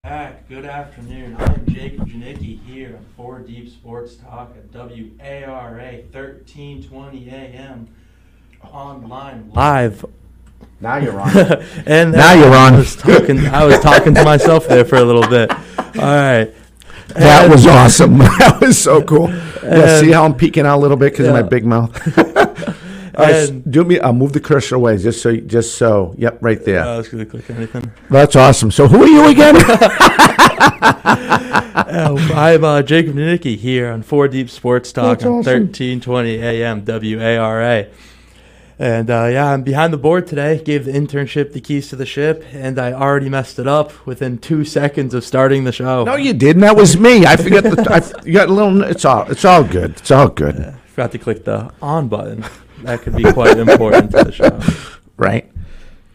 Back. Good afternoon. I'm Jacob Janicki here on 4 Deep Sports Talk at WARA 1320 AM online live. Now you're on. And now you're on. I was talking to myself there for a little bit. All right. That was awesome. That was so cool. Yeah, see how I'm peeking out a little bit because of my big mouth. All right, do me. I'll move the cursor away just so. Yep, right there. I was going to click anything. That's awesome. So who are you again? I'm Jacob Janicki here on 4 Deep Sports Talk on awesome. 1320 AM WARA. And I'm behind the board today. Gave the internship the keys to the ship, and I already messed it up within 2 seconds of starting the show. No, you didn't. That was me. I forget you got a little. It's all good. It's all good. Yeah, forgot to click the on button. That could be quite important to the show. Right.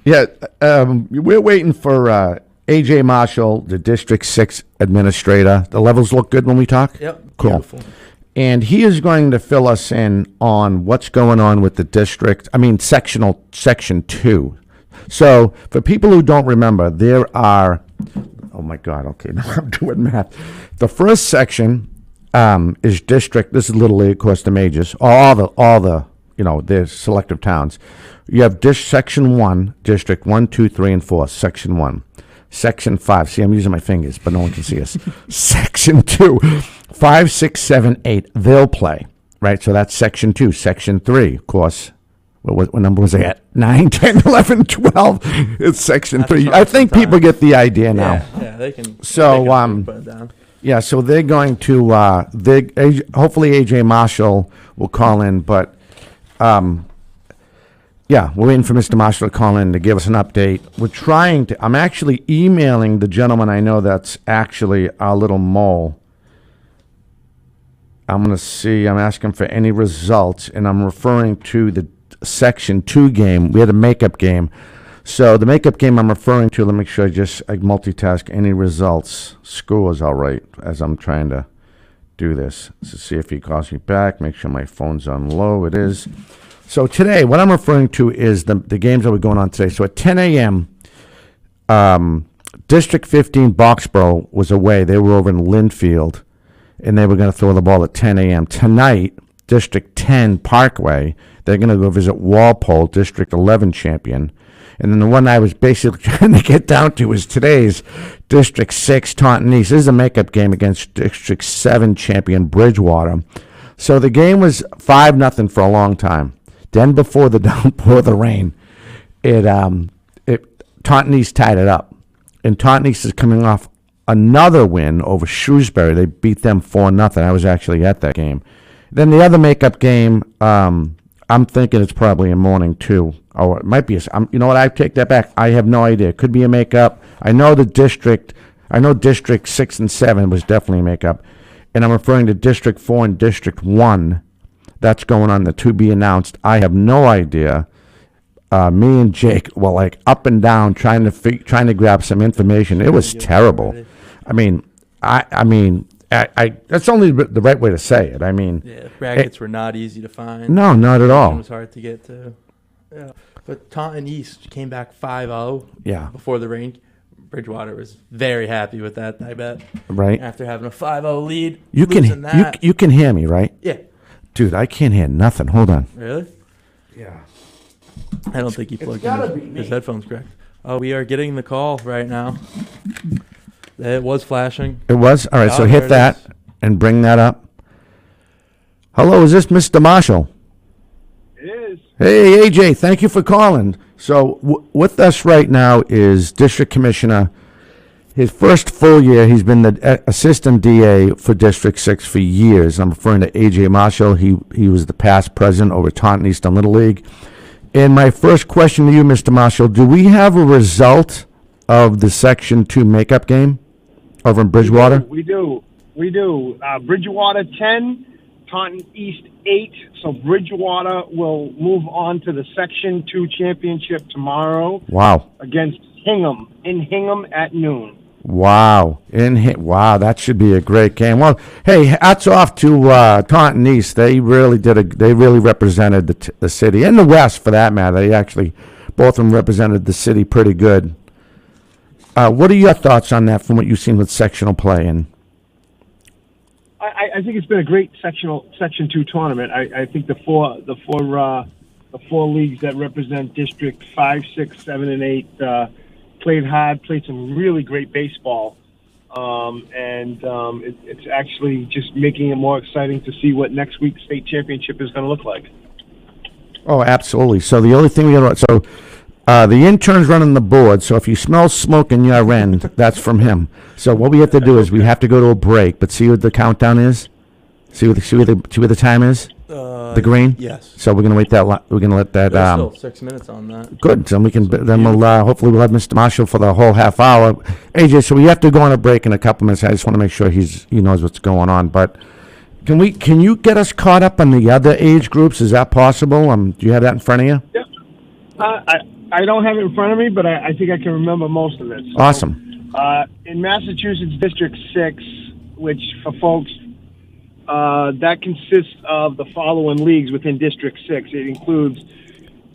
Yeah. We're waiting for AJ Marshall, the District 6 administrator. The levels look good when we talk? Yep. Cool. Beautiful. And he is going to fill us in on what's going on with the Section 2. So, for people who don't remember, there are, oh my God, okay, now I'm doing math. The first section is district, this is Little League, of course, the majors, all the there's selective towns. You have Section 1, District 1, 2, 3, and 4, Section 1. Section 5, see, I'm using my fingers, but no one can see us. Section 2, 5, 6, 7, 8, they'll play, right? So that's Section 2. Section 3, of course, what number was I at? 9, 10, 11, 12. It's Section 3. I think people get the idea now. Yeah, they can. So, they can put it down. Yeah, so they're going to, hopefully AJ Marshall will call in, but we're waiting for Mr. Marshall to call in to give us an update. I'm actually emailing the gentleman I know that's actually our little mole. I'm asking for any results, and I'm referring to the Section 2 game. We had a makeup game. So the makeup game I'm referring to, let me make sure I multitask any results. Scores all right as I'm trying to do this. So see if he calls me back, make sure my phone's on low. It is. So today, what I'm referring to is the games that were going on today. So at 10 a.m., District 15 Boxborough was away. They were over in Linfield, and they were going to throw the ball at 10 a.m. Tonight, District 10 Parkway, they're going to go visit Walpole, District 11 champion. And then the one I was basically trying to get down to is today's District 6 Taunton East. This is a makeup game against District 7 champion Bridgewater. So the game was 5-0 for a long time. Then before the downpour of the rain, Taunton East tied it up. And Taunton East is coming off another win over Shrewsbury. They beat them 4-0. I was actually at that game. Then the other makeup game, I'm thinking it's probably a morning too. Or it might be you know what, I take that back. I have no idea. It could be a makeup. I know District 6 and 7 was definitely a makeup. And I'm referring to District 4 and District 1. That's going on the to be announced. I have no idea. Me and Jake were like up and down trying to grab some information. It was terrible. I mean, that's only the right way to say it. I mean, brackets were not easy to find. No, not at all. It was hard to get to. Yeah, but Taunton East came back 5-0. Yeah. Before the rain. Bridgewater was very happy with that, I bet. Right. After having a 5-0 lead, you can hear me, right? Yeah. Dude, I can't hear nothing. Hold on. Really? Yeah. I don't think he plugged in his headphones correct. Oh, we are getting the call right now. It was flashing. It was? All right, so hit that and bring that up. Hello, is this Mr. Marshall? It is. Hey, AJ, thank you for calling. So with us right now is District Commissioner. His first full year, he's been the Assistant DA for District 6 for years. I'm referring to AJ Marshall. He was the past president over Taunton East Little League. And my first question to you, Mr. Marshall, do we have a result of the Section 2 makeup game over in Bridgewater? We do. Bridgewater 10, Taunton East 8. So Bridgewater will move on to the Section 2 championship tomorrow. Wow. Against Hingham, in Hingham at noon. Wow. Wow, that should be a great game. Well, hey, hats off to Taunton East. They really represented the city, and the West for that matter. They actually, both of them represented the city pretty good. What are your thoughts on that from what you've seen with sectional play? And I think it's been a great Section 2 tournament. I think the four leagues that represent District 5, 6, 7, and 8 played hard, played some really great baseball. It's actually just making it more exciting to see what next week's state championship is going to look like. oh, absolutely. So the only thing the intern's running the board. So if you smell smoke in your end, that's from him. So what we have to do is we have to go to a break. But see what the countdown is. See what the time is. The green. Yes. So we're gonna wait we're gonna let that. There's still 6 minutes on that. Good. So we can. Then we'll hopefully we'll have Mr. Marshall for the whole half hour. AJ, so we have to go on a break in a couple minutes. I just want to make sure he knows what's going on. But can you get us caught up on the other age groups? Is that possible? Do you have that in front of you? Yeah. I don't have it in front of me, but I think I can remember most of it. So, awesome. In Massachusetts District 6, which for folks, that consists of the following leagues within District 6. It includes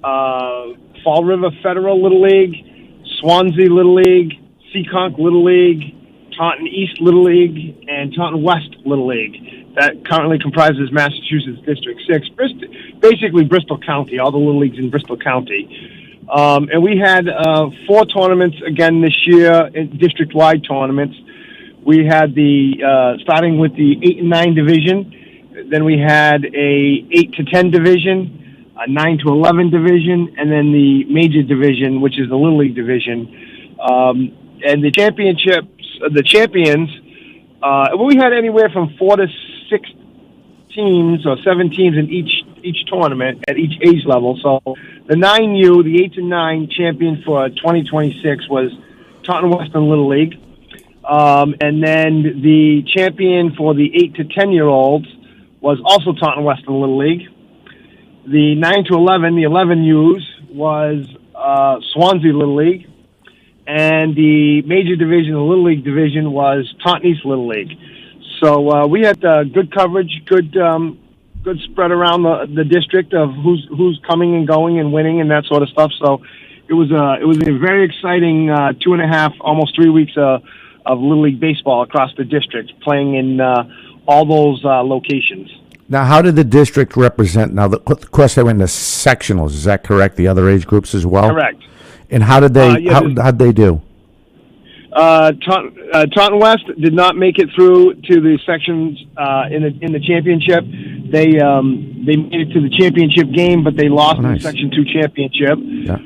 Fall River Federal Little League, Swansea Little League, Seekonk Little League, Taunton East Little League, and Taunton West Little League. That currently comprises Massachusetts District 6, basically Bristol County, all the little leagues in Bristol County. And we had 4 tournaments again this year, district-wide tournaments. We had starting with the 8 and 9 division. Then we had a 8 to 10 division, a 9 to 11 division, and then the major division, which is the Little League division. And the champions, we had anywhere from 4 to 6 teams or 7 teams in each tournament at each age level. So the 9U, the 8 to 9 champion for 2026 was Taunton Western Little League. And then the champion for the 8 to 10-year-olds was also Taunton Western Little League. The 9 to 11, the 11Us, was Swansea Little League. And the major division, the Little League division, was Taunton East Little League. So we had good coverage, good spread around the district of who's coming and going and winning and that sort of stuff. So it was a very exciting 2.5, almost 3 weeks of Little League baseball across the district, playing in all those locations. Now, how did the district represent? Now, of course, they went into sectionals. Is that correct? The other age groups as well. Correct. And how did they? How'd they do? Taunton West did not make it through to the sections in the championship. They made it to the championship game, but they lost in the Section 2 championship. Yeah.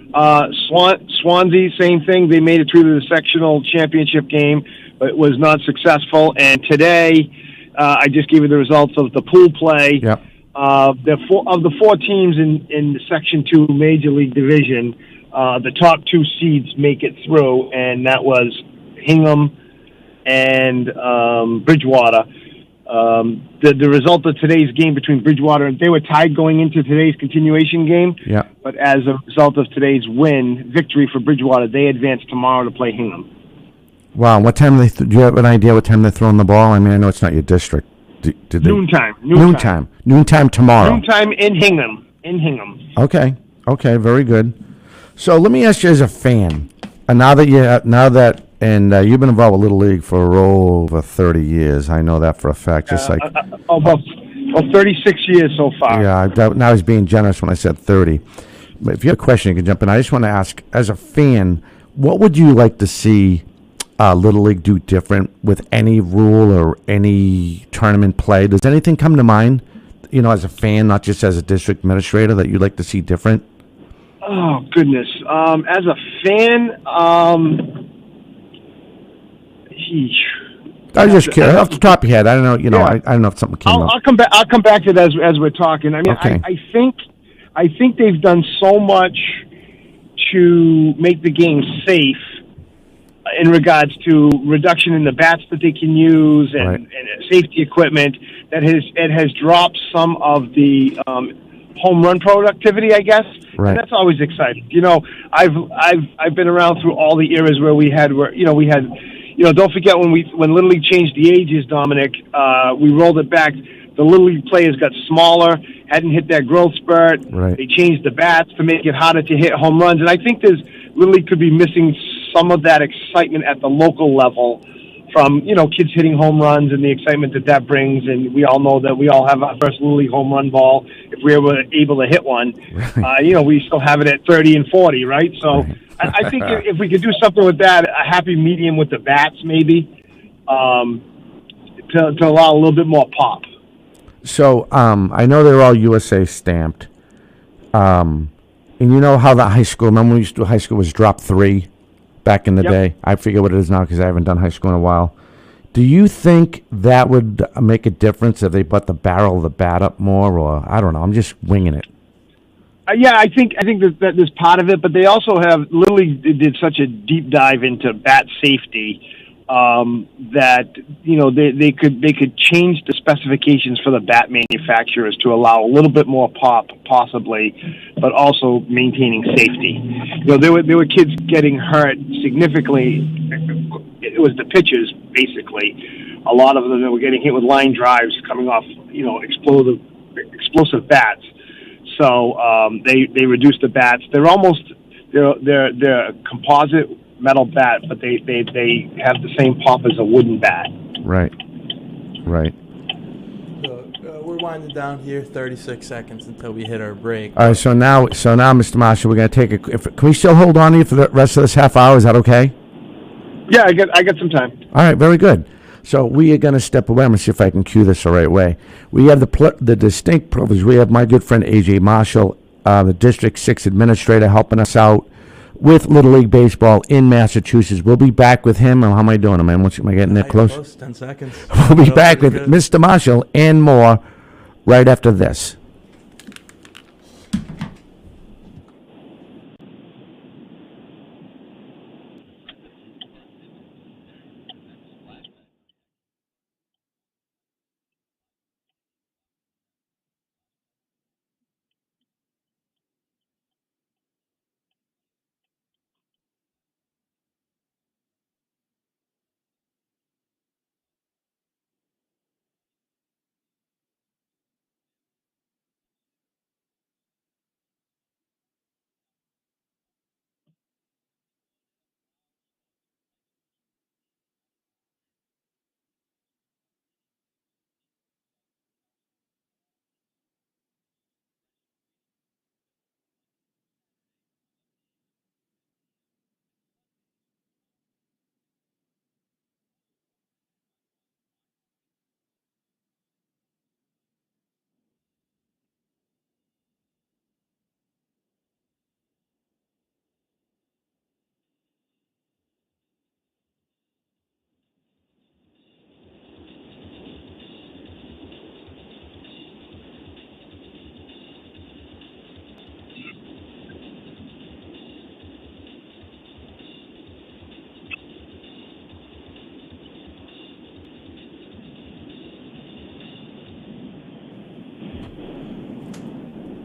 Swansea, same thing. They made it through to the sectional championship game, but it was not successful. And today, I just gave you the results of the pool play. Yeah. Of the 4 teams in the Section 2 Major League Division, the top 2 seeds make it through, and that was Hingham and Bridgewater. The result of today's game between Bridgewater, they were tied going into today's continuation game. Yeah. But as a result of today's victory for Bridgewater, they advance tomorrow to play Hingham. Wow. What time do you have an idea what time they're throwing the ball? I mean, I know it's not your district. Noontime. Noontime tomorrow. Noontime in Hingham. Okay. Very good. So let me ask you, as a fan, and and you've been involved with Little League for over 30 years. I know that for a fact. Just about 36 years so far. Yeah, now I was being generous when I said 30. But if you have a question, you can jump in. I just want to ask, as a fan, what would you like to see Little League do different with any rule or any tournament play? Does anything come to mind, as a fan, not just as a district administrator, that you'd like to see different? Oh, goodness. As a fan, I was just curious. Off the top of your head, I don't know. Yeah. I don't know if something came up. I'll come back to it as we're talking. I mean, okay. I think they've done so much to make the game safe in regards to reduction in the bats that they can use and safety equipment that has dropped some of the home run productivity, I guess. Right. And that's always exciting. I've been around through all the eras where we had don't forget when Little League changed the ages, Dominic, we rolled it back. The Little League players got smaller, hadn't hit that growth spurt. Right. They changed the bats to make it harder to hit home runs. And I think Little League could be missing some of that excitement at the local level from, kids hitting home runs and the excitement that brings. And we all know that we all have our first Little League home run ball. If we were able to hit one, we still have it at 30 and 40, right? So I think if we could do something with that, a happy medium with the bats maybe, to allow a little bit more pop. So I know they're all USA stamped. And you know how the high school, remember when we used to do high school was drop 3 back in the day? I forget what it is now because I haven't done high school in a while. Do you think that would make a difference if they put the barrel of the bat up more, or I don't know, I'm just winging it. Yeah, I think that there's part of it, but they also have literally did such a deep dive into bat safety that they could change the specifications for the bat manufacturers to allow a little bit more pop, possibly, but also maintaining safety. There were kids getting hurt significantly. It was the pitchers basically. A lot of them that were getting hit with line drives coming off explosive bats. So they reduced the bats. They're composite metal bat, but they have the same pop as a wooden bat. Right. So, we're winding down here, 36 seconds until we hit our break. All right, so now, Mr. Marshall, we're going to take can we still hold on to you for the rest of this half hour? Is that okay? Yeah, I got some time. All right, very good. So we are going to step away. I'm going to see if I can cue this the right way. We have the distinct privilege. We have my good friend A.J. Marshall, the District 6 Administrator, helping us out with Little League Baseball in Massachusetts. We'll be back with him. How am I doing, man? Am I getting that close? 10 seconds. We'll be back with Mr. Marshall and more right after this.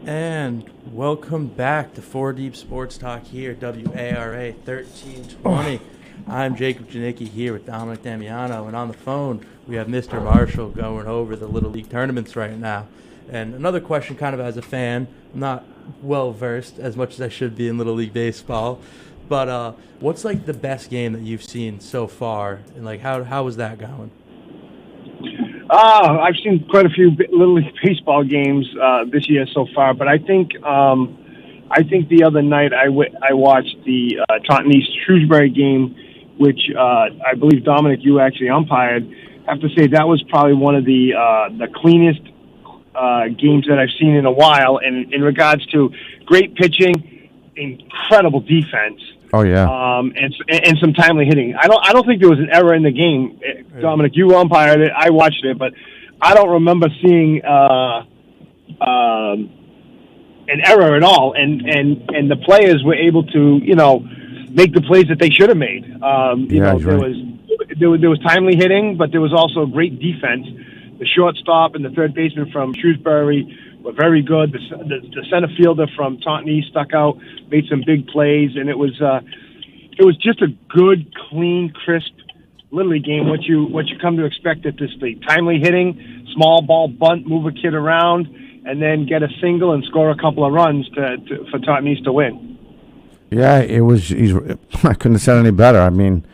And welcome back to 4 Deep Sports Talk here, WARA 1320. I'm Jacob Janicki here with Dominic Damiano, and on the phone we have Mr. Marshall going over the Little League tournaments right now. And another question, kind of as a fan, I'm not well versed as much as I should be in Little League baseball, but what's like the best game that you've seen so far, and like how was that going? I've seen quite a few Little League baseball games this year so far, but I think the other night I watched the Taunton East Shrewsbury game, which I believe, Dominic, you actually umpired. I have to say that was probably one of the cleanest games that I've seen in a while, and in regards to great pitching, incredible defense. Oh yeah, and some timely hitting. I don't think there was an error in the game. Dominic, you umpired it. I watched it, but I don't remember seeing an error at all. And the players were able to make the plays that they should have made. There was timely hitting, but there was also great defense. The shortstop and the third baseman from Shrewsbury were very good. The center fielder from Taunton East stuck out, made some big plays, and it was just a good, clean, crisp Little League game. What you come to expect at this league: timely hitting, small ball bunt, move a kid around, and then get a single and score a couple of runs for Taunton East to win. Yeah, it was. I couldn't have said any better. I mean,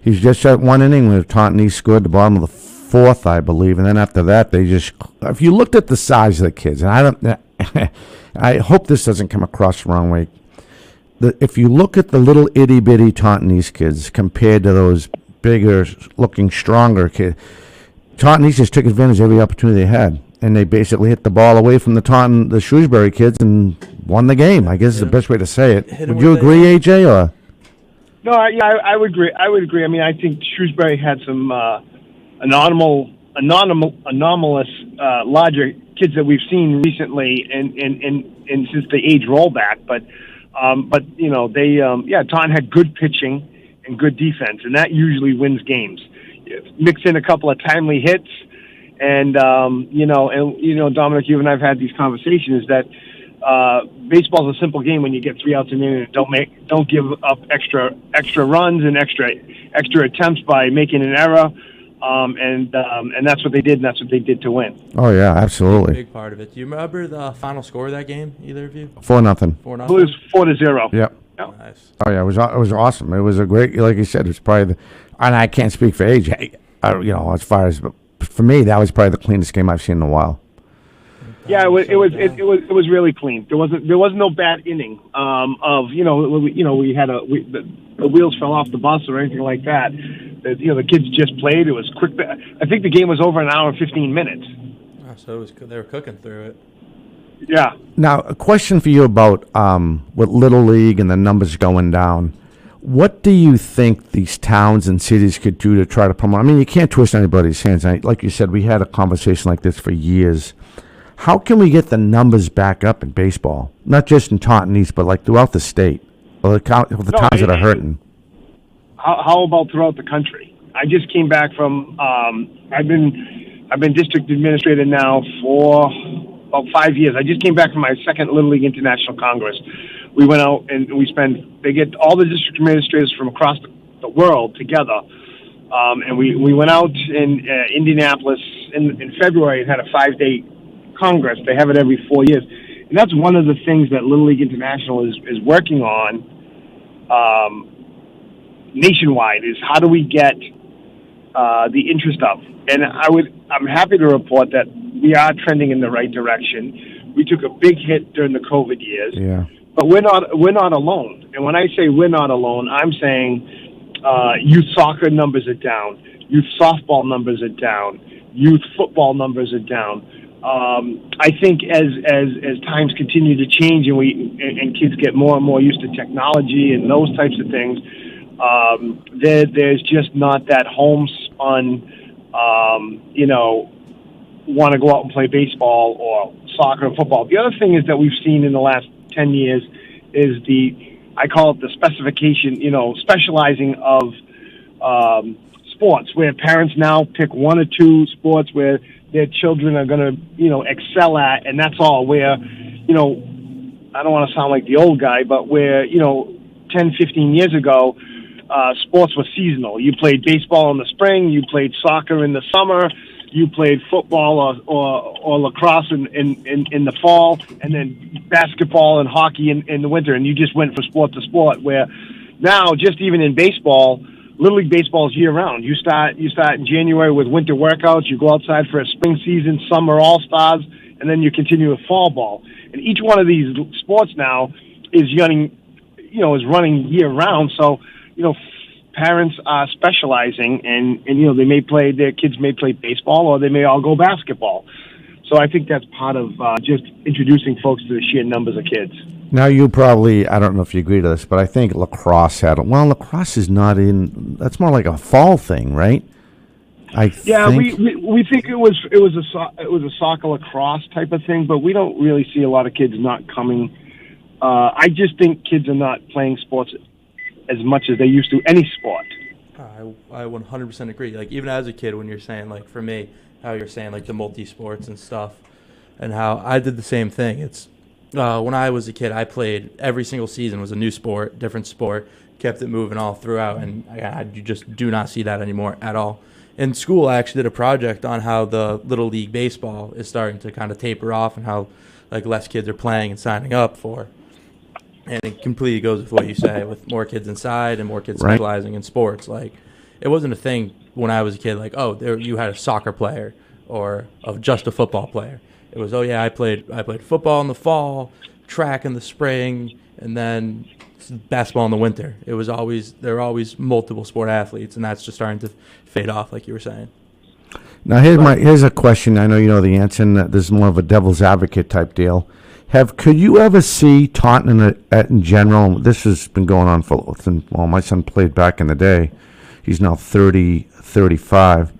he's just at one inning with Taunton East scored the bottom of the fourth, I believe, and then after that, they just. If you looked at the size of the kids, and I don't, I hope this doesn't come across the wrong way. If you look at the little itty bitty Taunton East kids compared to those bigger, looking stronger kids, Taunton East just took advantage of every opportunity they had, and they basically hit the ball away from the Shrewsbury kids and won the game. I guess is the best way to say it. Would you agree, AJ? Or No, I would agree. I would agree. I mean, I think Shrewsbury had some anomalous larger kids that we've seen recently, and since the age rollback. But you know, Taunton had good pitching and good defense, and that usually wins games. Mix in a couple of timely hits, and Dominic, you and I've had these conversations that baseball's a simple game when you get 3 outs in an inning. Don't give up extra runs and extra attempts by making an error. And that's what they did, and that's what they did to win. Oh yeah, absolutely. Big part of it. Do you remember the final score of that game? Either of you? 4-0. 4-0. It was 4-0. Yep. Nice. Oh yeah, it was awesome. It was a great, like you said, it was probably and I can't speak for AJ, as far as, but for me, that was probably the cleanest game I've seen in a while. Yeah, it was really clean. There was no bad inning we had the wheels fell off the bus or anything like that. The kids just played. It was quick. I think the game was over an hour and 15 minutes. Oh, so they were cooking through it. Yeah. Now, a question for you about with Little League and the numbers going down. What do you think these towns and cities could do to try to promote? I mean, you can't twist anybody's hands. Like you said, we had a conversation like this for years. How can we get the numbers back up in baseball? Not just in Taunton East, but like throughout the state, or the towns that are hurting. How about throughout the country? I just came back from. I've been district administrator now for about 5 years. I just came back from my second Little League International Congress. We went out and they get all the district administrators from across the world together. And we went out in Indianapolis in February and had a 5-day Congress. They have it every 4 years. And that's one of the things that Little League International is working on nationwide, is how do we get the interest up? And I'm happy to report that we are trending in the right direction. We took a big hit during the COVID years. Yeah. But we're not alone. And when I say we're not alone, I'm saying youth soccer numbers are down, youth softball numbers are down, youth football numbers are down. I think as times continue to change and kids get more and more used to technology and those types of things, there's just not that homespun, want to go out and play baseball or soccer or football. The other thing is that we've seen in the last 10 years is I call it the specializing of sports, where parents now pick one or two sports where their children are going to, excel at, and that's all. Where, I don't want to sound like the old guy, but where, 10, 15 years ago, sports were seasonal. You played baseball in the spring, you played soccer in the summer, you played football or lacrosse in the fall, and then basketball and hockey in the winter, and you just went from sport to sport. Where now, just even in baseball, Little League baseball is year-round. You start in January with winter workouts. You go outside for a spring season, summer all-stars, and then you continue with fall ball. And each one of these sports now is running year-round. So, parents are specializing, and their kids may play baseball, or they may all go basketball. So I think that's part of just introducing folks to the sheer numbers of kids. Now, you probably, I don't know if you agree to this, but I think lacrosse lacrosse is not that's more like a fall thing, right? We think it was a soccer lacrosse type of thing, but we don't really see a lot of kids not coming. I just think kids are not playing sports as much as they used to any sport. I 100% agree. Like, even as a kid, when you're saying, like, for me, how you're saying, like, the multi-sports and stuff, and how I did the same thing. It's when I was a kid, I played every single season was a new sport, different sport, kept it moving all throughout, and you just do not see that anymore at all. In school, I actually did a project on how the Little League baseball is starting to kind of taper off, and how, like, less kids are playing and signing up for. And it completely goes with what you say, with more kids inside and more kids Right. specializing in sports. Like, it wasn't a thing when I was a kid, like, oh, you had a soccer player or just a football player. It was, oh yeah, I played football in the fall, track in the spring, and then basketball in the winter. There were always multiple sport athletes, and that's just starting to fade off, like you were saying. Now here's a question. I know you know the answer, and this is more of a devil's advocate type deal. Could you ever see Taunton in general? This has been going on my son played back in the day. He's now 35.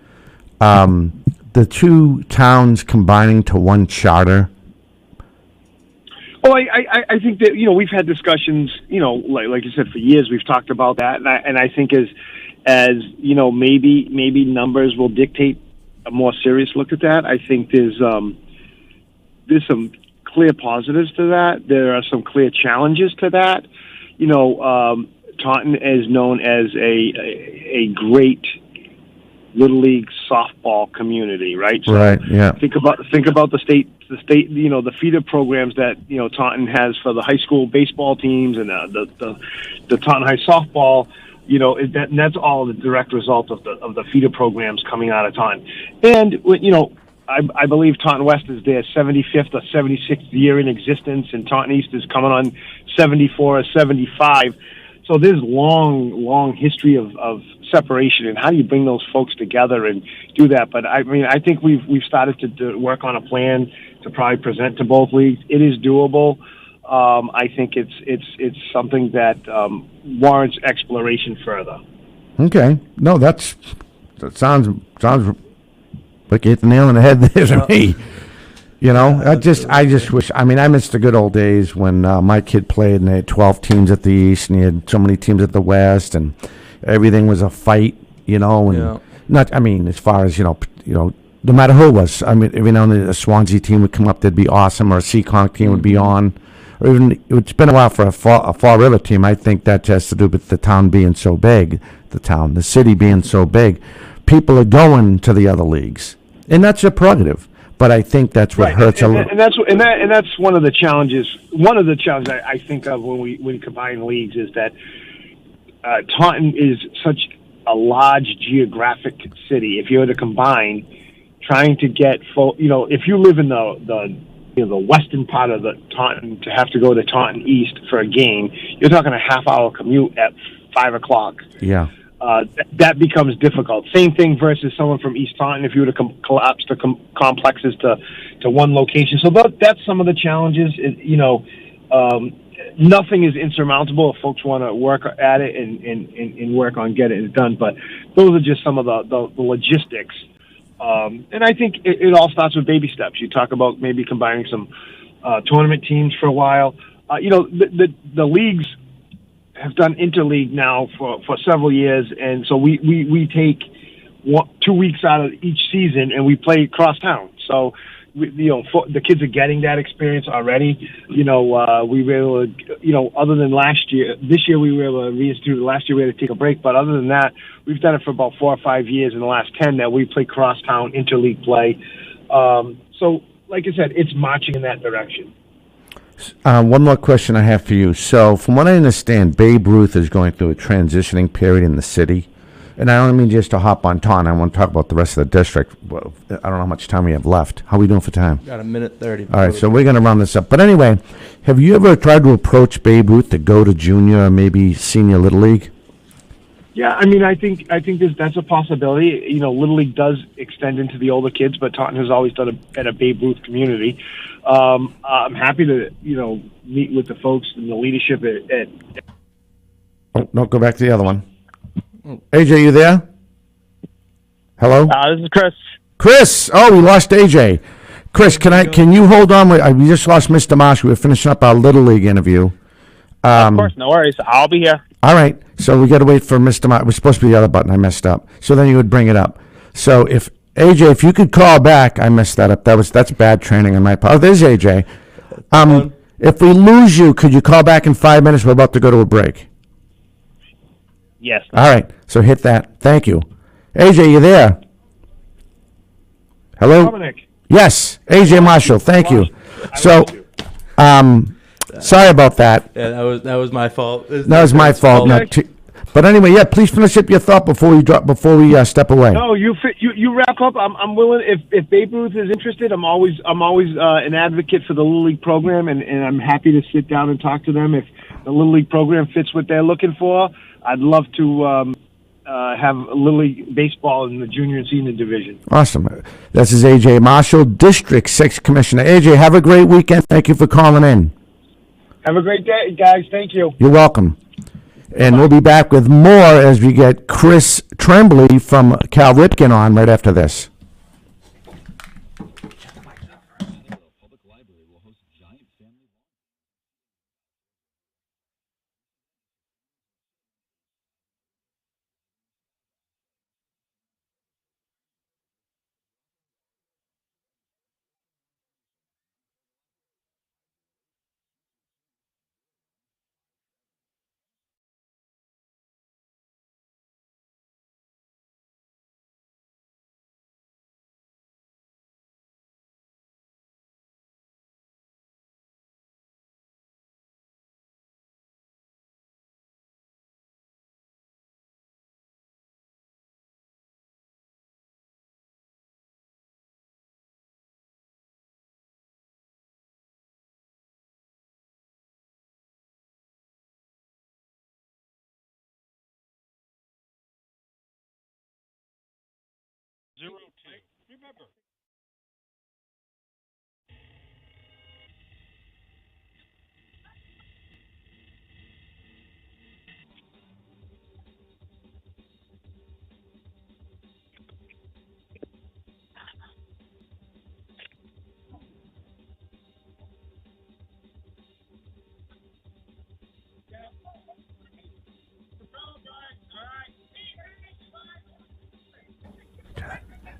The two towns combining to one charter. Oh, I think that, we've had discussions, like you said, for years we've talked about that, and I think as maybe numbers will dictate a more serious look at that. I think there's some clear positives to that. There are some clear challenges to that. Taunton is known as a great Little League softball community, right? So right. Yeah. Think about the state, the feeder programs that Taunton has for the high school baseball teams and the Taunton High softball. And that's all the direct result of the feeder programs coming out of Taunton. And I believe Taunton West is their 75th or 76th year in existence, and Taunton East is coming on 74 or 75. So there's long history of separation, and how do you bring those folks together and do that? But I think we've started to work on a plan to probably present to both leagues. It is doable. I think it's something that warrants exploration further. Okay. No, that sounds like you hit the nail on the head there to me. I just wish. I missed the good old days when my kid played, and they had 12 teams at the East, and he had so many teams at the West, and everything was a fight. And not. As far as no matter who it was. Every now and then a Swansea team would come up, that'd be awesome, or a Seekonk team would be on, or even it's been a while for a Fall River team. I think that has to do with the town being so big, the city being so big. People are going to the other leagues, and that's a prerogative. But I think that's what hurts a little. And that's one of the challenges. One of the challenges I think of when we combine leagues is that Taunton is such a large geographic city. If you were to combine, trying to get if you live in the western part of the Taunton, to have to go to Taunton East for a game, you're talking a half-hour commute at 5 o'clock. Yeah. That becomes difficult. Same thing versus someone from East Taunton if you were to collapse the complexes to one location. So that's some of the challenges. Nothing is insurmountable if folks want to work at it and work on getting it done. But those are just some of the logistics. And I think it all starts with baby steps. You talk about maybe combining some tournament teams for a while. The leagues have done interleague now for several years, and so we take 2 weeks out of each season and we play cross town. So the kids are getting that experience already. We were able to, other than last year, this year we were able to reinstitute. Last year we had to take a break, but other than that, we've done it for about 4 or 5 years in the last 10 that we play cross town interleague play. So like I said, it's marching in that direction. One more question I have for you. So, from what I understand, Babe Ruth is going through a transitioning period in the city. And I don't mean just to hop on Taunton. I want to talk about the rest of the district. Well, I don't know how much time we have left. How are we doing for time? Got a minute 30. All right, so we're going to round this up. But anyway, have you ever tried to approach Babe Ruth to go to junior or maybe senior Little League? Yeah, I think that's a possibility. Little League does extend into the older kids, but Taunton has always done at a Babe Ruth community. I'm happy to meet with the folks and the leadership at. Oh, no, go back to the other one. AJ, you there? Hello? This is Chris. Chris! Oh, we lost AJ. Chris, can you hold on? We just lost Mr. Marsh. We were finishing up our Little League interview. Of course, no worries. I'll be here. All right. So we got to wait for Mr. Marsh. We're supposed to be the other button. I messed up. So then you would bring it up. So if AJ, you could call back, I messed that up. That's bad training on my part. Oh, there's AJ. If we lose you, could you call back in 5 minutes? We're about to go to a break. Yes. All right. So hit that. Thank you. AJ, you there? Hello? Dominic. Yes. AJ Marshall. Thank you. So, Sorry about that. Yeah, that was my fault. That was my fault. Okay. But anyway, yeah. Please finish up your thought before we step away. No, you wrap up. I'm willing. If Babe Ruth is interested, I'm always an advocate for the Little League program, and I'm happy to sit down and talk to them if the Little League program fits what they're looking for. I'd love to have Little League baseball in the junior and senior division. Awesome. This is AJ Marshall, District 6 Commissioner. AJ, have a great weekend. Thank you for calling in. Have a great day, guys. Thank you. You're welcome. And we'll be back with more as we get Chris Tremblay from Cal Ripken on right after this.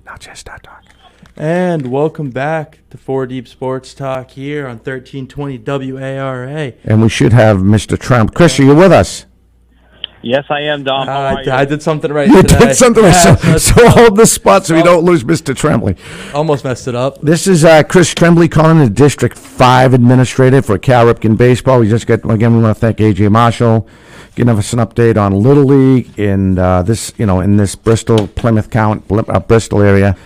Now just start talking. And welcome back to 4 Deep Sports Talk here on 1320 WARA. And we should have Mr. Trump. Chris, are you with us? Yes, I am, Dom. How are you? I did something right You today. did something right. So hold the spot so we don't lose Mr. Tremblay. Almost messed it up. This is Chris Tremblay calling the District 5 Administrator for Cal Ripken Baseball. We just got, again, we want to thank AJ Marshall giving us an update on Little League in this Bristol, Plymouth County, Bristol area.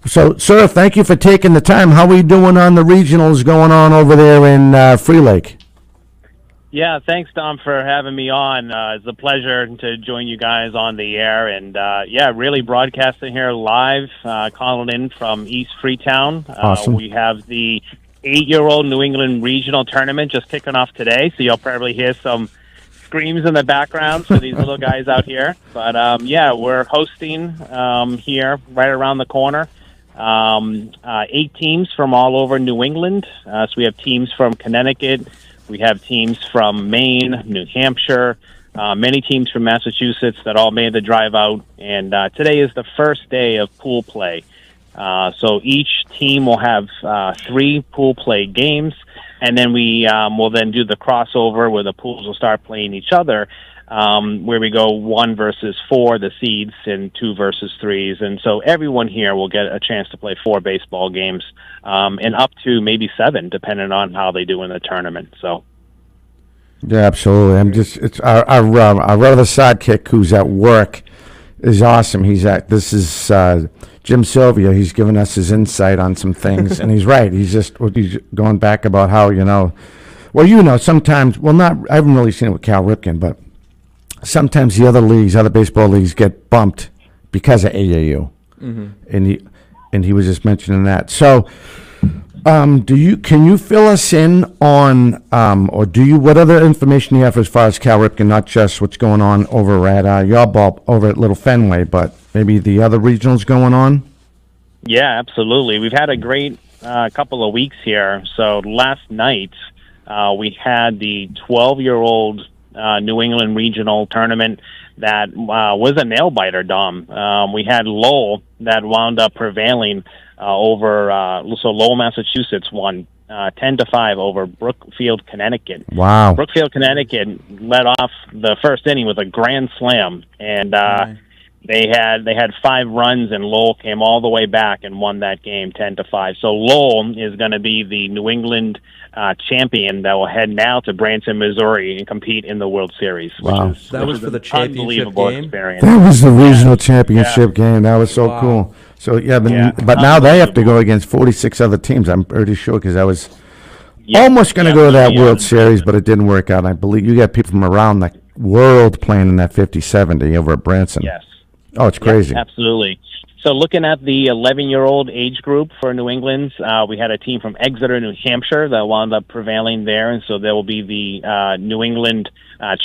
So, sir, thank you for taking the time. How are we doing on the regionals going on over there in Free Lake? Yeah, thanks, Dom, for having me on. It's a pleasure to join you guys on the air. And, really broadcasting here live, calling in from East Freetown. Awesome. We have the 8-year-old New England Regional Tournament just kicking off today, so you'll probably hear some screams in the background for these little guys out here. But, we're hosting here right around the corner. 8 teams from all over New England. So we have teams from Connecticut. We have teams from Maine, New Hampshire, many teams from Massachusetts that all made the drive out. And today is the first day of pool play. So each team will have 3 pool play games, and then we will then do the crossover where the pools will start playing each other, where we go 1 versus 4, the seeds, and 2 versus 3s. And so everyone here will get a chance to play 4 baseball games, and up to maybe 7, depending on how they do in the tournament. So. Yeah, absolutely. It's our other sidekick who's at work is awesome. This is Jim Sylvia. He's given us his insight on some things, and he's right. He's going back about how, sometimes, I haven't really seen it with Cal Ripken, but sometimes the other baseball leagues get bumped because of AAU. Mm-hmm. And he was just mentioning that. So, can you fill us in on, what other information you have as far as Cal Ripken, not just what's going on over at your ball over at Little Fenway, but maybe the other regionals going on? Yeah, absolutely. We've had a great couple of weeks here. So last night we had the 12-year-old New England Regional Tournament that was a nail-biter, Dom. We had Lowell that wound up prevailing over Lowell, Massachusetts won 10-5 over Brookfield, Connecticut. Wow. Brookfield, Connecticut led off the first inning with a grand slam. And, They had 5 runs, and Lowell came all the way back and won that game 10-5. So Lowell is going to be the New England champion that will head now to Branson, Missouri, and compete in the World Series. Wow. That was for the championship game? Experience. That was the regional championship game. That was so cool. So, but now they have to go against 46 other teams, I'm pretty sure, because I was almost going to go to that World Series, but it didn't work out. I believe you got people from around the world playing in that 50-70 over at Branson. Yes. Oh, it's crazy. Absolutely. So looking at the 11-year-old age group for New England, we had a team from Exeter, New Hampshire that wound up prevailing there, and so they will be the New England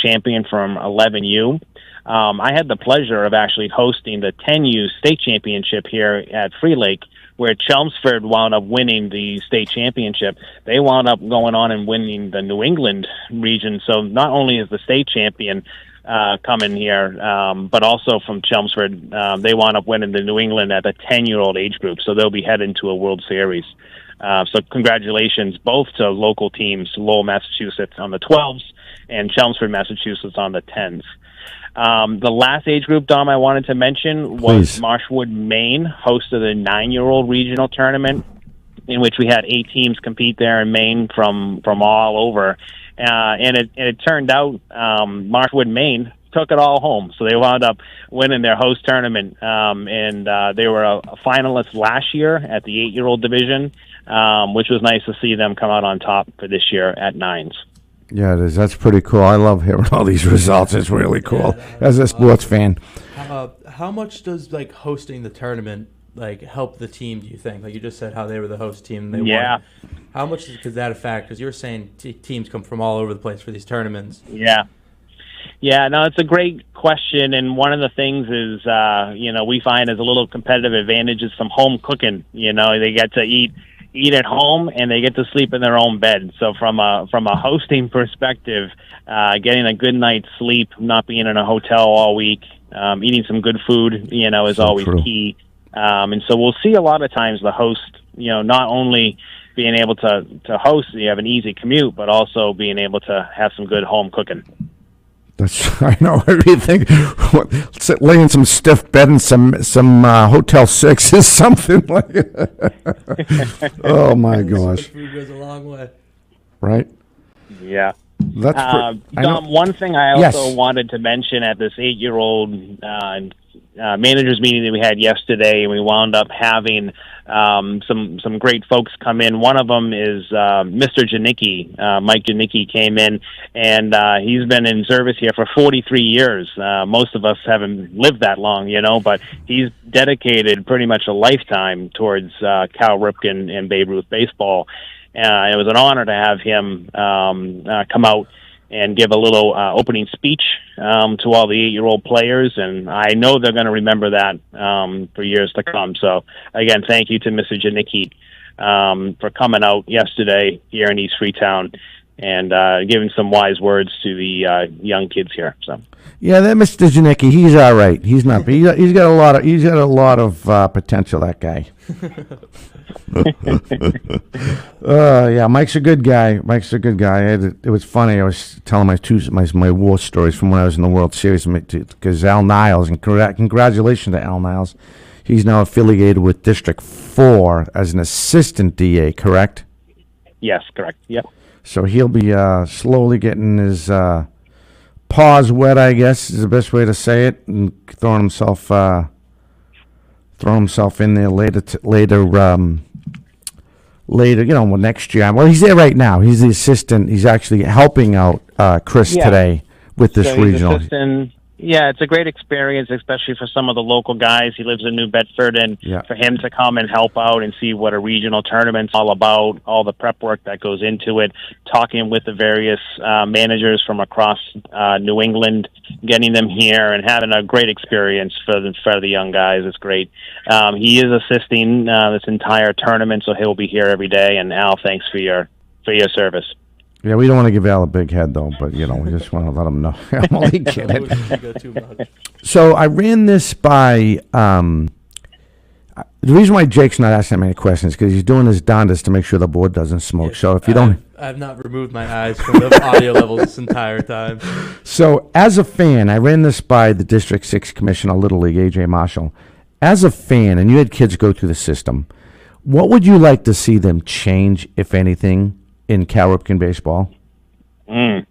champion from 11U. I had the pleasure of actually hosting the 10U state championship here at Free Lake, where Chelmsford wound up winning the state championship. They wound up going on and winning the New England region. So not only is the state champion coming here, but also from Chelmsford, they wound up winning the New England at the 10-year-old age group. So they'll be heading to a World Series. So congratulations both to local teams, Lowell, Massachusetts on the 12s and Chelmsford, Massachusetts on the 10s. The last age group, Dom, I wanted to mention was Marshwood, Maine, host of the 9-year-old regional tournament, in which we had 8 teams compete there in Maine from all over. And it turned out Marshwood, Maine took it all home. So they wound up winning their host tournament. And they were a finalist last year at the 8-year-old division, which was nice to see them come out on top for this year at 9s. Yeah, it is. That's pretty cool. I love hearing all these results. It's really cool as a sports fan. How much does hosting the tournament help the team? Do you think? Like you just said, how they were the host team, and they won. How much does that affect? Because you were saying teams come from all over the place for these tournaments. Yeah. No, it's a great question, and one of the things is, we find as a little competitive advantage is some home cooking. They get to eat at home, and they get to sleep in their own bed. So from a hosting perspective, getting a good night's sleep, not being in a hotel all week, eating some good food, is so always key. And so we'll see a lot of times the host, not only being able to host, you have an easy commute, but also being able to have some good home cooking. I know everything. Laying some stiff bed and some Hotel 6 is something like it. Oh, my gosh. Food goes a long way. Right? Yeah. That's Dom, one thing I also wanted to mention at this 8-year-old managers meeting that we had yesterday, and we wound up having some great folks come in. One of them is Mr. Janicki. Mike Janicki came in, and he's been in service here for 43 years. Most of us haven't lived that long, but he's dedicated pretty much a lifetime towards Cal Ripken and Babe Ruth baseball. It was an honor to have him come out and give a little opening speech to all the 8-year-old players, and I know they're going to remember that for years to come. So, again, thank you to Mr. Janicki for coming out yesterday here in East Freetown and giving some wise words to the young kids here. So, yeah, that Mr. Janicki, he's all right. He's not. He's got a lot of potential. That guy. Yeah, Mike's a good guy. It was funny. I was telling my war stories from when I was in the World Series because Al Niles, and congratulations to Al Niles. He's now affiliated with District 4 as an assistant DA, correct? Yes, correct. Yep. So he'll be slowly getting his paws wet, I guess, is the best way to say it, and throwing himself in there later, next year. Well, he's there right now. He's the assistant. He's actually helping out Chris today with this regional. Yeah, it's a great experience, especially for some of the local guys. He lives in New Bedford, and for him to come and help out and see what a regional tournament's all about, all the prep work that goes into it, talking with the various managers from across New England, getting them here, and having a great experience for the young guys. It's great. He is assisting this entire tournament, so he'll be here every day. And Al, thanks for your service. Yeah, we don't want to give Al a big head, though, but, we just want to let him know. I'm only kidding. So I ran this by the reason why Jake's not asking that many questions is because he's doing his darndest to make sure the board doesn't smoke. So if you don't... I've not removed my eyes from the audio levels this entire time. So, as a fan, I ran this by the District 6 Commissioner, Little League, AJ Marshall. As a fan, and you had kids go through the system, what would you like to see them change, if anything, in Cal Ripken baseball? It's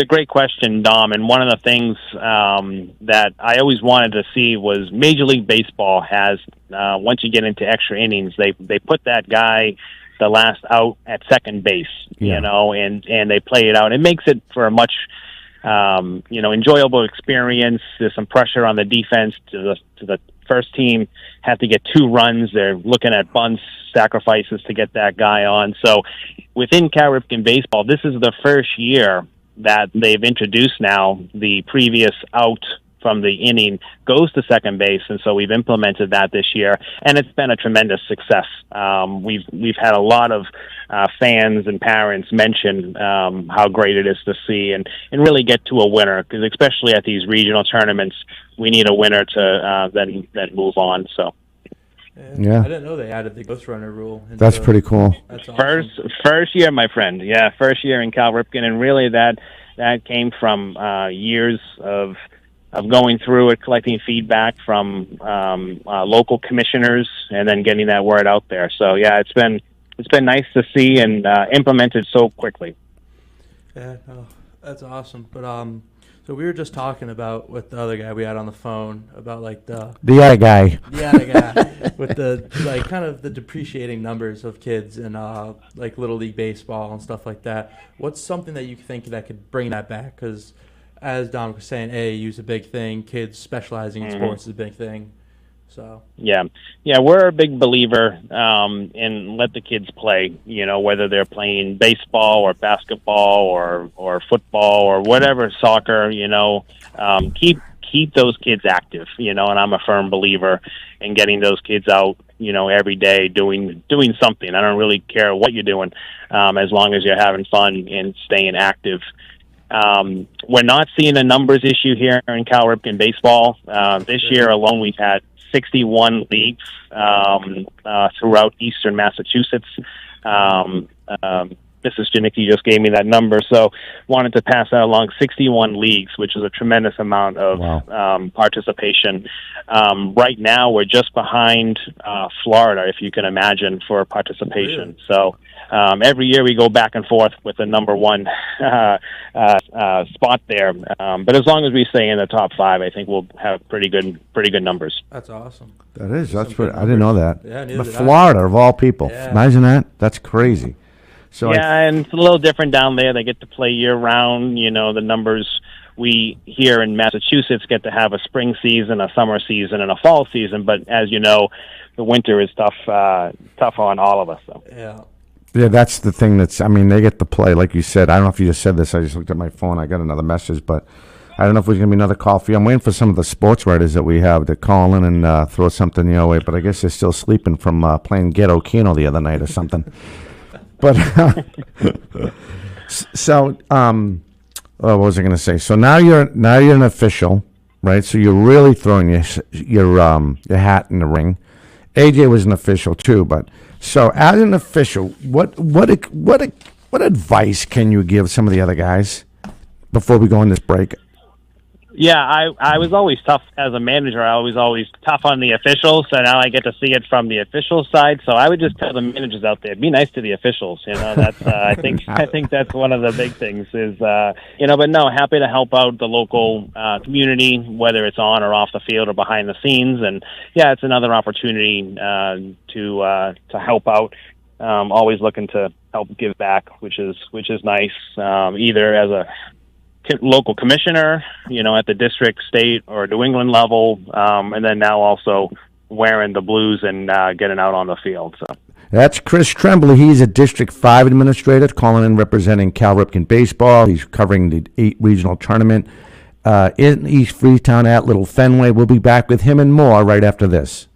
a great question, Dom. And one of the things that I always wanted to see was Major League Baseball has, once you get into extra innings, they put that guy the last out at second base, Yeah. you know, and they play it out. It makes it for a much, enjoyable experience. There's some pressure on the defense to the first team have to get 2 runs. They're looking at bunts, sacrifices to get that guy on. So within Cal Ripken baseball, this is the first year that they've introduced now the previous out from the inning goes to second base, and so we've implemented that this year, and it's been a tremendous success. We've had a lot of fans and parents mention how great it is to see and really get to a winner, because especially at these regional tournaments, we need a winner to then move on. So. Yeah. I didn't know they added the ghost runner rule. That's pretty cool. That's awesome. First year, my friend. Yeah, first year in Cal Ripken, and really that came from years of going through it, collecting feedback from local commissioners, and then getting that word out there. So yeah, it's been nice to see and implemented so quickly. Yeah, no, that's awesome. But so we were just talking about with the other guy we had on the phone about like the other guy. With the like kind of the depreciating numbers of kids and like Little League baseball and stuff like that. What's something that you think that could bring that back? Because as Don was saying, AAU's a big thing. Kids specializing in sports is a big thing. So yeah, we're a big believer in let the kids play. You know, whether they're playing baseball or basketball or football or whatever, soccer. You know, keep those kids active. You know, and I'm a firm believer in getting those kids out. You know, every day doing something. I don't really care what you're doing, as long as you're having fun and staying active. We're not seeing a numbers issue here in Cal Ripken baseball. This year alone, we've had 61 leagues throughout eastern Massachusetts. Mrs. Janicki just gave me that number, so wanted to pass that along. 61 leagues, which is a tremendous amount of participation. Right now, we're just behind Florida, if you can imagine, for participation. So every year we go back and forth with the number one spot there. But as long as we stay in the top 5, I think we'll have pretty good numbers. that's awesome. That is. That's pretty. I didn't know that. Yeah, neither But did I. Florida, of all people. Yeah. Imagine that. That's crazy. So And it's a little different down there. They get to play year-round. You know, the numbers we here in Massachusetts get to have a spring season, a summer season, and a fall season. But as you know, the winter is tough on all of us. So. Yeah, that's the thing they get to play, like you said. I don't know if you just said this. I just looked at my phone. I got another message, but I don't know if there's going to be another call for you. I'm waiting for some of the sports writers that we have to call in and throw something your way, but I guess they're still sleeping from playing Ghetto Keno the other night or something. But so, what was I going to say? So now you're an official, right? So you're really throwing your hat in the ring. AJ was an official too, but so as an official, what advice can you give some of the other guys before we go on this break? Yeah, I was always tough as a manager. I was always tough on the officials, so now I get to see it from the official side. So I would just tell the managers out there, be nice to the officials. You know, that's I think that's one of the big things is But no, happy to help out the local community, whether it's on or off the field or behind the scenes. And yeah, it's another opportunity to help out. Always looking to help give back, which is nice. Either as a local commissioner, at the district, state, or New England level, and then now also wearing the blues and getting out on the field. So that's Chris Tremblay. He's a District 5 administrator calling in representing Cal Ripken Baseball. He's covering the 8 regional tournament in East Freetown at Little Fenway. We'll be back with him and more right after this.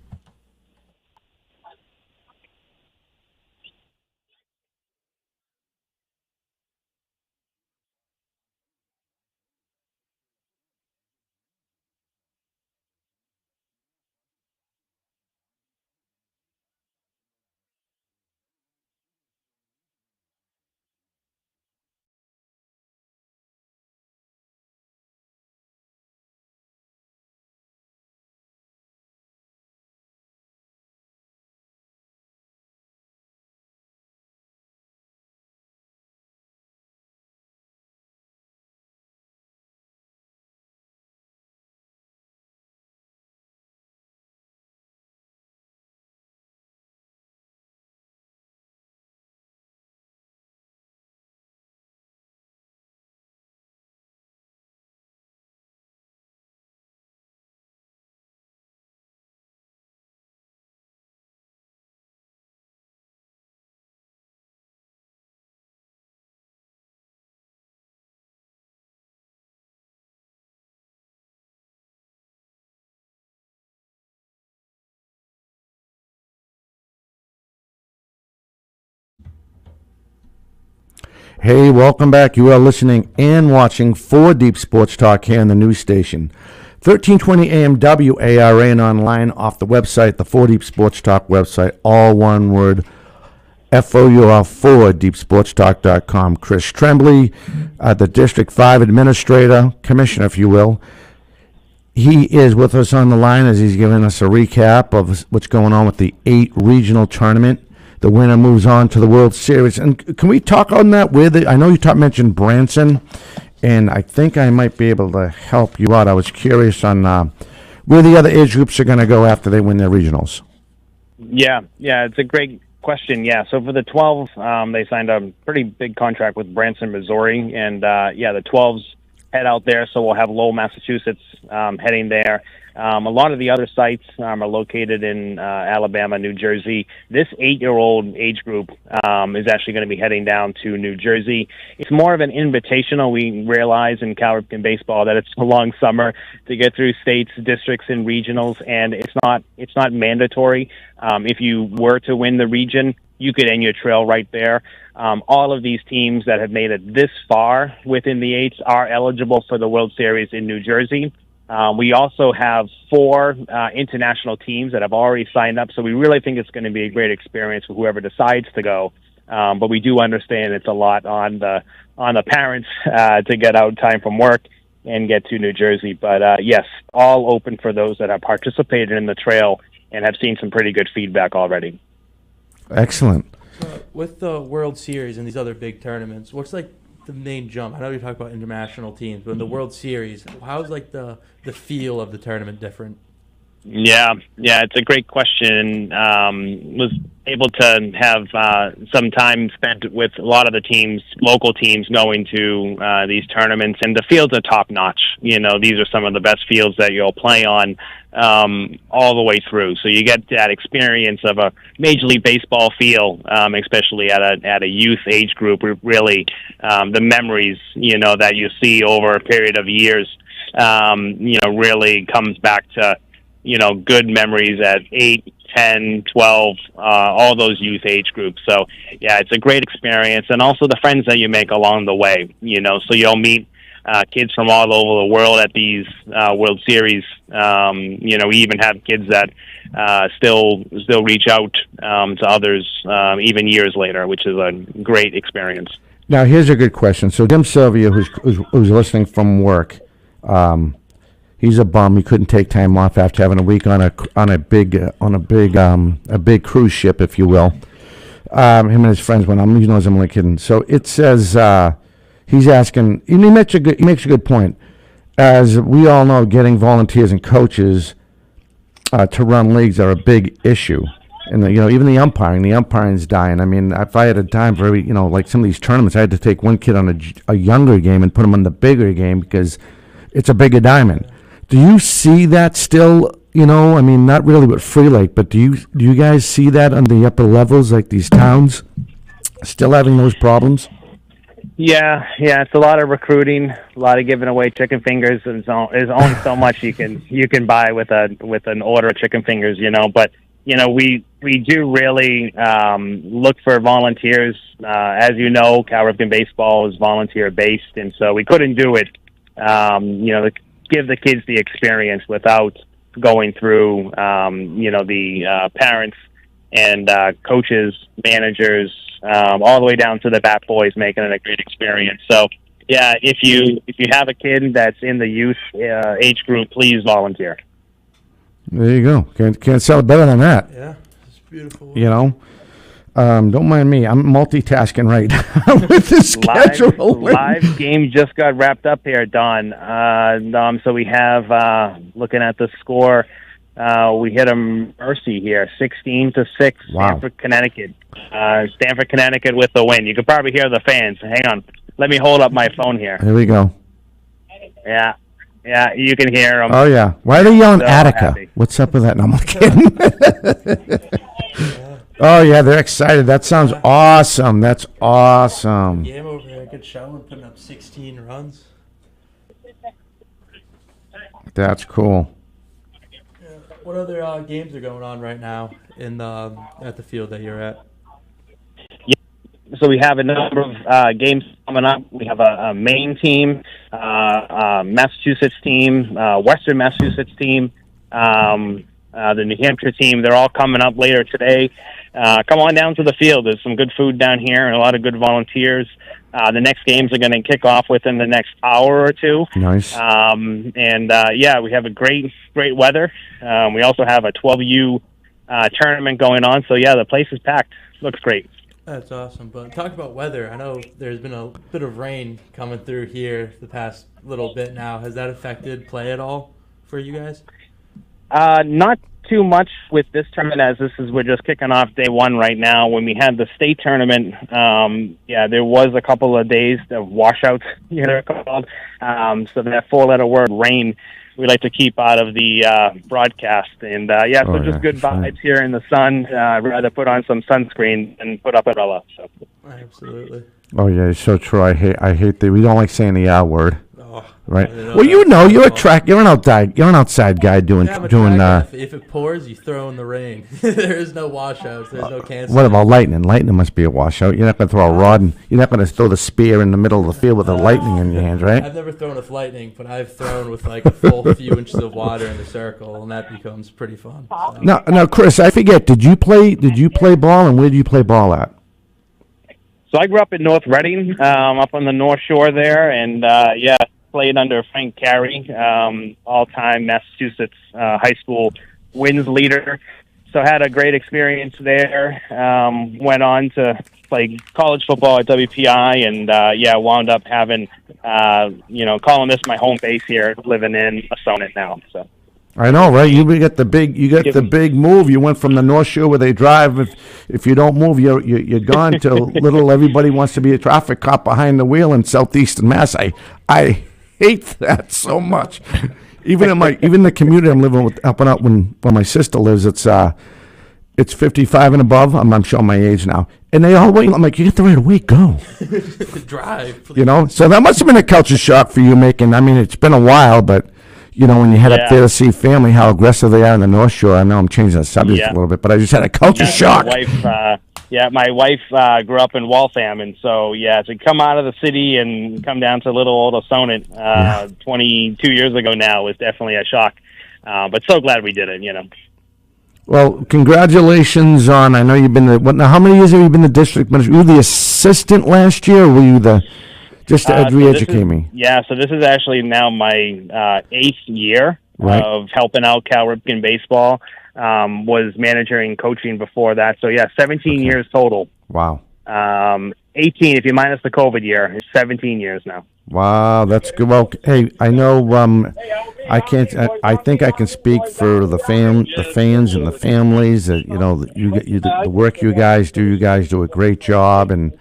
Hey, welcome back. You are listening and watching 4 Deep Sports Talk here on the news station. 1320 AM WARA and online off the website, the 4 Deep Sports Talk website, all one word, FOUR4, deepsportstalk.com. Chris Tremblay, the District 5 Administrator, Commissioner, if you will. He is with us on the line as he's giving us a recap of what's going on with the 8 regional tournament. The winner moves on to the World Series. And can we talk on that? I know you mentioned Branson, and I think I might be able to help you out. I was curious on where the other age groups are going to go after they win their regionals. Yeah, it's a great question. Yeah, so for the 12, they signed a pretty big contract with Branson, Missouri, and the 12s head out there, so we'll have Lowell, Massachusetts heading there. A lot of the other sites are located in Alabama, New Jersey. This 8-year-old age group is actually going to be heading down to New Jersey. It's more of an invitational. We realize in Cal Ripken baseball that it's a long summer to get through states, districts, and regionals, and it's not mandatory. If you were to win the region, you could end your trail right there. All of these teams that have made it this far within the 8s are eligible for the World Series in New Jersey. We also have 4 international teams that have already signed up, so we really think it's going to be a great experience for whoever decides to go. But we do understand it's a lot on the parents to get out time from work and get to New Jersey. But yes, all open for those that have participated in the trail and have seen some pretty good feedback already. Excellent. With the World Series and these other big tournaments, what's like the main jump? I know you talk about international teams, but in the World Series, how's like the feel of the tournament different? Yeah, it's a great question. Was able to have some time spent with a lot of the teams, local teams, going to these tournaments, and the fields are top notch. You know, these are some of the best fields that you'll play on all the way through. So you get that experience of a Major League Baseball feel, especially at a youth age group. Really, the memories that you see over a period of years, really comes back to good memories at 8, 10, 12, all those youth age groups. So, yeah, it's a great experience. And also the friends that you make along the way, so you'll meet kids from all over the world at these World Series. We even have kids that still reach out to others even years later, which is a great experience. Now, here's a good question. So Jim Sylvia, who's listening from work, he's a bum. He couldn't take time off after having a week on a big cruise ship, if you will. Him and his friends went on. He knows I'm only kidding. So it says he's asking. And he makes a good point. As we all know, getting volunteers and coaches to run leagues are a big issue. And even the umpiring's dying. I mean, if I had a time for every, like some of these tournaments, I had to take one kid on a younger game and put him on the bigger game because it's a bigger diamond. Do you see that still? Not really with Free Lake, but do you guys see that on the upper levels, like these towns, still having those problems? Yeah, it's a lot of recruiting, a lot of giving away chicken fingers. There's only so much you can buy with an order of chicken fingers, But we do really look for volunteers. As you know, Cal Ripken baseball is volunteer based, and so we couldn't do it. Give the kids the experience without going through, the parents and coaches, managers, all the way down to the bat boys, making it a great experience. So, yeah, if you have a kid that's in the youth age group, please volunteer. There you go. Can't sell it better than that. Yeah, it's beautiful. Don't mind me. I'm multitasking right now with the schedule. Live game just got wrapped up here, Don. So we have, looking at the score, we hit a mercy here, 16-6, Wow. Stamford, Connecticut. Stamford, Connecticut with the win. You could probably hear the fans. Hang on. Let me hold up my phone here. Here we go. Yeah, you can hear them. Oh, yeah. Why are they yelling So Attica? happy. What's up with that? No, I'm kidding. Oh, yeah, they're excited. That sounds awesome. That's awesome. Game over there, good show, putting up 16 runs. That's cool. Yeah. What other games are going on right now at the field that you're at? So we have a number of games coming up. We have a Maine team, Massachusetts team, Western Massachusetts team, the New Hampshire team. They're all coming up later today. Come on down to the field. There's some good food down here and a lot of good volunteers. The next games are going to kick off within the next hour or two. Nice. We have a great weather. We also have a 12U tournament going on. So, yeah, the place is packed. Looks great. That's awesome. But talk about weather. I know there's been a bit of rain coming through here the past little bit now. Has that affected play at all for you guys? Not too much with this tournament, as we're just kicking off day one right now. When we had the state tournament, there was a couple of days of washouts, they're called. So that four-letter word, rain, we like to keep out of the broadcast. And, just good vibes here in the sun. I'd rather put on some sunscreen and put up an umbrella. So. Absolutely. Oh, yeah, it's so true. I hate that. We don't like saying the R word. Right. Well, you're an outside guy doing. If it pours, you throw in the rain. There is no washouts. There's no canceling. What about lightning? Lightning must be a washout. You're not going to throw a rod, and you're not going to throw the spear in the middle of the field with the lightning in your hands, right? I've never thrown with lightning, but I've thrown with like a full few inches of water in the circle, and that becomes pretty fun. So. Now, Chris, I forget. Did you play ball, and where did you play ball at? So I grew up in North Reading, up on the North Shore there, and played under Frank Carey, all-time Massachusetts high school wins leader. So had a great experience there. Went on to play college football at WPI, and wound up having, calling this my home base here, living in Assonet now. So. I know, right? You got the big move. You went from the North Shore where they drive. If you don't move, you're gone. To little everybody wants to be a traffic cop behind the wheel in southeastern Mass. I hate that so much. Even the community I'm living with, up and up when my sister lives, it's 55 and above. I'm showing my age now, and they all wait. I'm like, you get the right of way, go drive. Please. So that must have been a culture shock for you making. I mean, it's been a while, but. When you head up there to see family, how aggressive they are in the North Shore. I know I'm changing the subject a little bit, but I just had a culture shock. My wife grew up in Waltham, and so, to come out of the city and come down to little old Assonet 22 years ago now was definitely a shock. But so glad we did it, Well, congratulations on, I know you've been how many years have you been the district minister? Were you the assistant last year, or were you the... Just to re-educate me. Yeah, so this is actually now my 8th year of helping out Cal Ripken baseball. Was manager and coaching before that. So, 17 years total. Wow. 18 if you minus the COVID year. It's 17 years now. Wow, that's good. Well, hey, I know I can't. I think I can speak for the fans and the families. That the work you guys do. You guys do a great job, and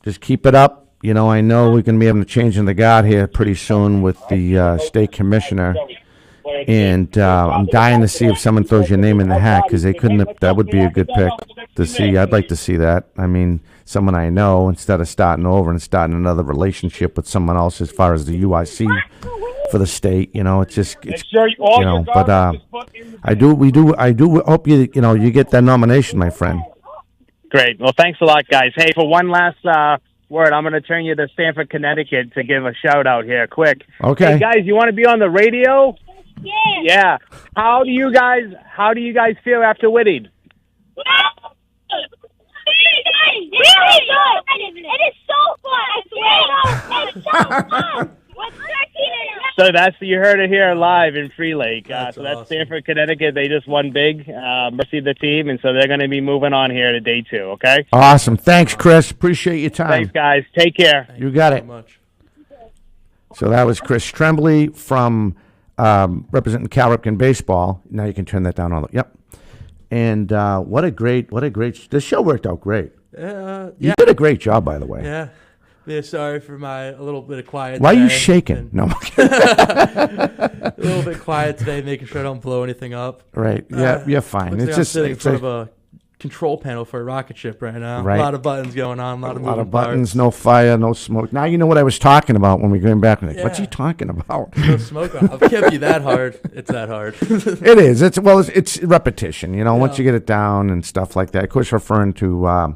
just keep it up. I know we're going to be having a change in the guard here pretty soon with the state commissioner, and I'm dying to see if someone throws your name in the hat because they couldn't. That would be a good pick to see. I'd like to see that. I mean, someone I know instead of starting over and starting another relationship with someone else as far as the UIC for the state. But I do hope you get that nomination, my friend. Great. Well, thanks a lot, guys. Hey, for one last word, I'm going to turn you to Stamford, Connecticut to give a shout out here quick. Okay. Hey, guys, you want to be on the radio? Yeah. How do you guys feel after winning? Really good. It is so fun. It's so fun. So you heard it here live in Free Lake. That's awesome. Stamford, Connecticut. They just won big. Mercy the team, and so they're going to be moving on here to day 2. Okay. Awesome. Thanks, Chris. Appreciate your time. Thanks, guys. Take care. You got it. So much. So that was Chris Tremblay from representing Cal Ripken baseball. Now you can turn that down. Yep. And what a great. This show worked out great. You did a great job, by the way. Yeah. Sorry for a little bit of quiet. Why today. are you shaking? No. A little bit quiet today, making sure I don't blow anything up. Right. Yeah, you're fine. It's It's I'm just sitting in front of a control panel for a rocket ship right now. Right. A lot of buttons going on. A lot of buttons, parts. no fire, no smoke. Now you know what I was talking about when we came back. Like, what's he Yeah. talking about? No smoke off. It can't be that hard. It's that hard. It is. It's repetition. Once you get it down and stuff like that. Of course, referring to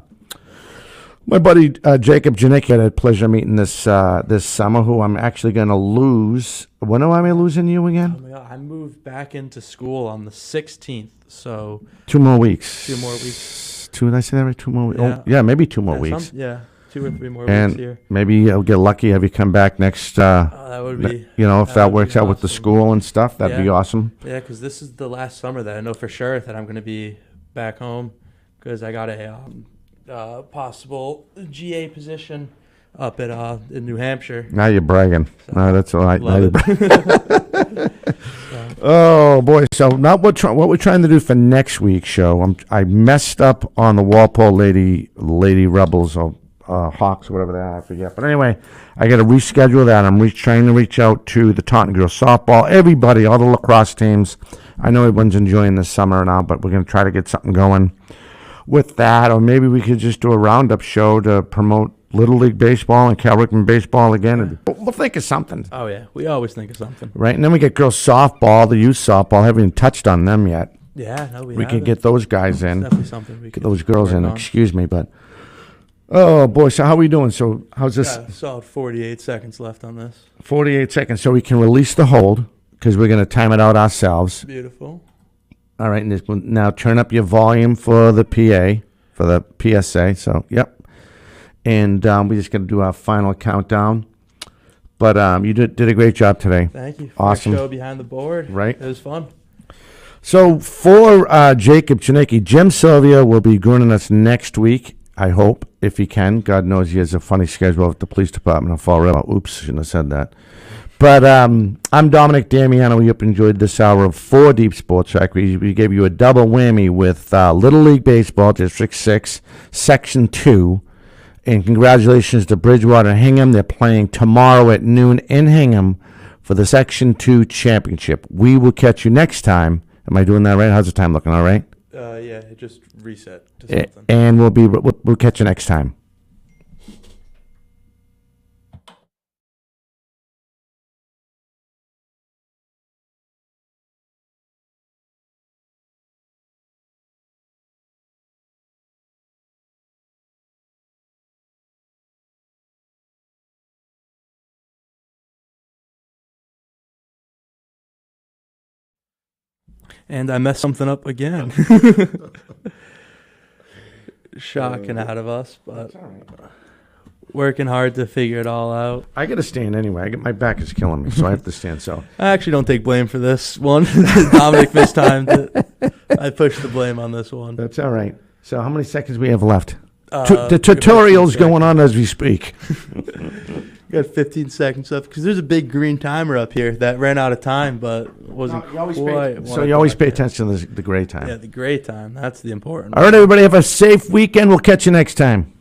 My buddy Jacob Janicki had a pleasure meeting this summer, who I'm actually going to lose. When am I losing you Oh again? my God, I moved back into school on the 16th, so 2 more weeks. 2 more weeks. Did I say that right? 2 more weeks? Yeah. Oh, yeah, maybe 2 more Yeah, weeks. 2 or 3 more And weeks here. maybe I'll get lucky, have you come back next, Oh, that would be, if that would be works out with the awesome. school and stuff, that'd be Yeah. awesome. Yeah, because this is the last summer that I know for sure that I'm going to be back home because I got a possible GA position up at in New Hampshire. Now you're bragging. No, that's all right. Now Love you're it. Oh boy! So not what we're trying to do for next week's show. I messed up on the Walpole Lady Rebels or Hawks, whatever they are. I forget. But anyway, I got to reschedule that. I'm trying to reach out to the Taunton girls softball, everybody, all the lacrosse teams. I know everyone's enjoying this summer now, but we're going to try to get something going with that, or maybe we could just do a roundup show to promote Little League baseball and Cal Ripken baseball again. We'll think of something. Oh, yeah. We always think of something. Right, and then we get girls softball, the youth softball. Haven't even touched on them yet. Yeah, no, we We haven't. could get those guys in, Definitely something we get could those girls work in. on. Excuse me, but oh boy, so how are we doing? So how's this? Yeah, solid 48 seconds left on this. 48 seconds, so we can release the hold because we're going to time it out ourselves. Beautiful. All right, and now turn up your volume for the PA, for the PSA. So yep. And we're just going to do our final countdown. But you did a great job today. Thank you. Awesome. First show behind the board. Right. It was fun. So for Jacob Janicki, Jim Sylvia will be joining us next week, I hope, if he can. God knows he has a funny schedule at the police department in Fall River. Oops, shouldn't have said that. But I'm Dominic Damiano. We hope you enjoyed this hour of 4 Deep Sports Track. We gave you a double whammy with Little League Baseball, District 6, Section 2. And congratulations to Bridgewater and Hingham. They're playing tomorrow at noon in Hingham for the Section 2 championship. We will catch you next time. Am I doing that right? How's the time looking? All right? Yeah, it just reset to something. And we'll catch you next time. And I messed something up again. Shocking out of us, but working hard to figure it all out. I got to stand anyway. My back is killing me, so I have to stand. So I actually don't take blame for this one. Dominic mistimed it. I pushed the blame on this one. that's all right. So how many seconds we have left? Uh, The tutorial's going on as we speak. Got 15 seconds left because there's a big green timer up here that ran out of time, but wasn't You always quite. so you always pay attention to the gray time. Yeah, the gray time. That's the important. All right, everybody, have a safe weekend. We'll catch you next time.